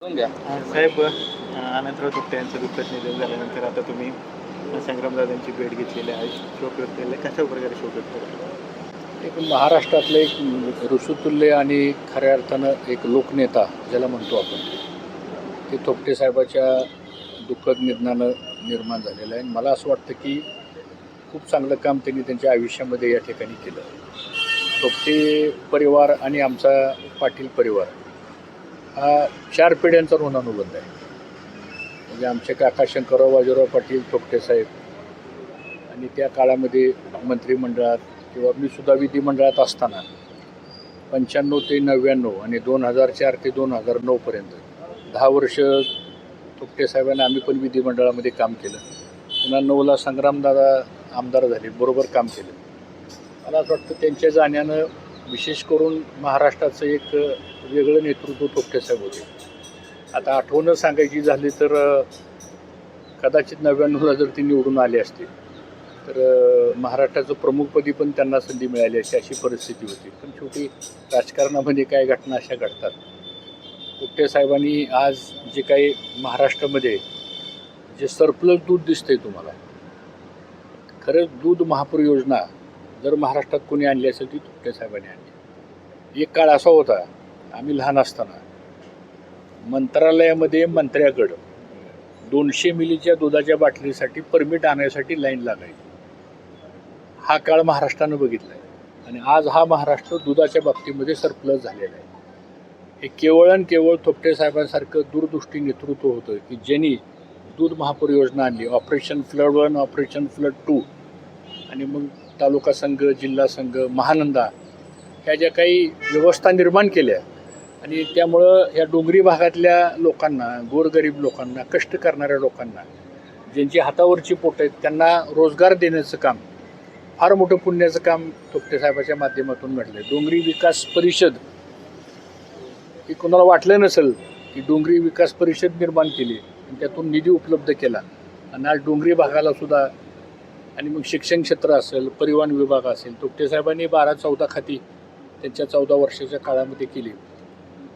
साहेब, अनंतराव थोपटे यांचं दुःखद निधन झाल्यानंतर आता तुम्ही संग्रामदादांची भेट घेतलेली आहे, शोक व्यक्त केलेला आहे. कशा प्रकारे शोक व्यक्त करतो? एक महाराष्ट्रातलं एक ऋषितुल्य आणि खऱ्या अर्थानं एक लोकनेता ज्याला म्हणतो आपण, ते थोपटे साहेबाच्या दुःखद निधनानं निर्माण झालेलं आहे. मला असं वाटतं की खूप चांगलं काम त्यांनी त्यांच्या आयुष्यामध्ये या ठिकाणी केलं. थोपटे परिवार आणि आमचा पाटील परिवार हा 4 पिढ्यांचा ऋणानुबंध आहे. म्हणजे आमचे काका शंकरराव बाजीराव पाटील थोपटे साहेब, आणि त्या काळामध्ये मंत्रिमंडळात किंवा मी सुद्धा विधिमंडळात असताना 95 ते 99 आणि 2004 ते 2009पर्यंत 10 वर्ष थोपटे साहेबांना आम्ही पण विधिमंडळामध्ये काम केलं. पुन्हा 9ला संग्रामदादा आमदार झाले, बरोबर काम केलं. मला असं वाटतं त्यांच्या जाण्यानं विशेष करून महाराष्ट्राचं एक वेगळं नेतृत्व थोपटे साहेब होते. आता आठवणं सांगायची झाली तर कदाचित 99ला जर ते निवडून आले असते तर महाराष्ट्राचं प्रमुखपदी पण त्यांना संधी मिळाली अशी परिस्थिती होती. पण शेवटी राजकारणामध्ये काय घटना अशा घडतात. थोपटे साहेबांनी आज जे काही महाराष्ट्रामध्ये जे सरप्लस दूध दिसतंय तुम्हाला, खरंच दूध महापूर योजना जर महाराष्ट्रात कोणी आणली असेल ती थोपटे साहेबांनी आणली. एक काळ असा होता, आम्ही लहान असताना मंत्रालयामध्ये मंत्र्याकडं 200 मिलीच्या दुधाच्या बाटलीसाठी परमिट आणायसाठी लाईन लागायची. हा काळ महाराष्ट्रानं बघितला आहे. आणि आज हा महाराष्ट्र दुधाच्या बाबतीमध्ये सरप्लस झालेला आहे. हे केवळ आणि केवळ थोपटे साहेबांसारखं दूरदृष्टी नेतृत्व होतं की ज्यांनी दूध महापूर योजना आणली. ऑपरेशन फ्लड 1, ऑपरेशन फ्लड 2, आणि मग तालुका संघ, जिल्हा संघ, महानंदा ह्या ज्या काही व्यवस्था निर्माण केल्या, आणि त्यामुळं ह्या डोंगरी भागातल्या लोकांना, गोरगरीब लोकांना, कष्ट करणाऱ्या लोकांना, ज्यांची हातावरची पोट आहेत, त्यांना रोजगार देण्याचं काम, फार मोठं पुण्याचं काम थोपटे साहेबाच्या माध्यमातून घडलं. डोंगरी विकास परिषद ही कोणाला वाटलं नसेल की डोंगरी विकास परिषद निर्माण केली आणि त्यातून निधी उपलब्ध केला. आणि आज डोंगरी भागाला सुद्धा, आणि मग शिक्षण क्षेत्र असेल, परिवहन विभाग असेल, थोपटे साहेबांनी 12-14 खाती त्यांच्या 14 वर्षाच्या काळामध्ये केली.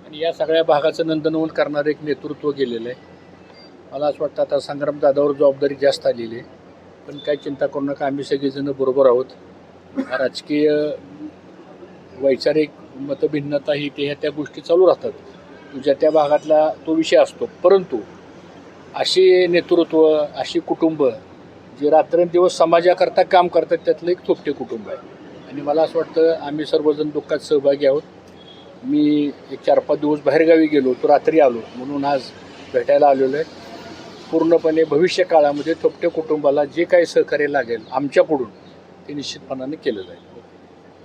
आणि या सगळ्या भागाचं नंदनवन करणारं एक नेतृत्व गेलेलं आहे. मला असं वाटतं आता संग्रामदादावर जबाबदारी जास्त आलेली आहे. पण काही चिंता करू नका, आम्ही सगळेजण बरोबर आहोत. राजकीय वैचारिक मतभिन्नता ही त्या गोष्टी चालू राहतात, ज्या त्या भागातला तो विषय असतो. परंतु अशी नेतृत्व, अशी कुटुंब जे रात्रंदिवस समाजाकरता काम करतात, त्यातलं एक थोपटे कुटुंब आहे. आणि मला असं वाटतं आम्ही सर्वजण दुःखात सहभागी आहोत. मी एक 4-5 दिवस बाहेरगावी गेलो, तो रात्री आलो, म्हणून आज भेटायला आलेलो आहे. पूर्णपणे भविष्य काळामध्ये थोपटे कुटुंबाला जे काही सहकार्य लागेल आमच्याकडून ते निश्चितपणाने केलं जाईल.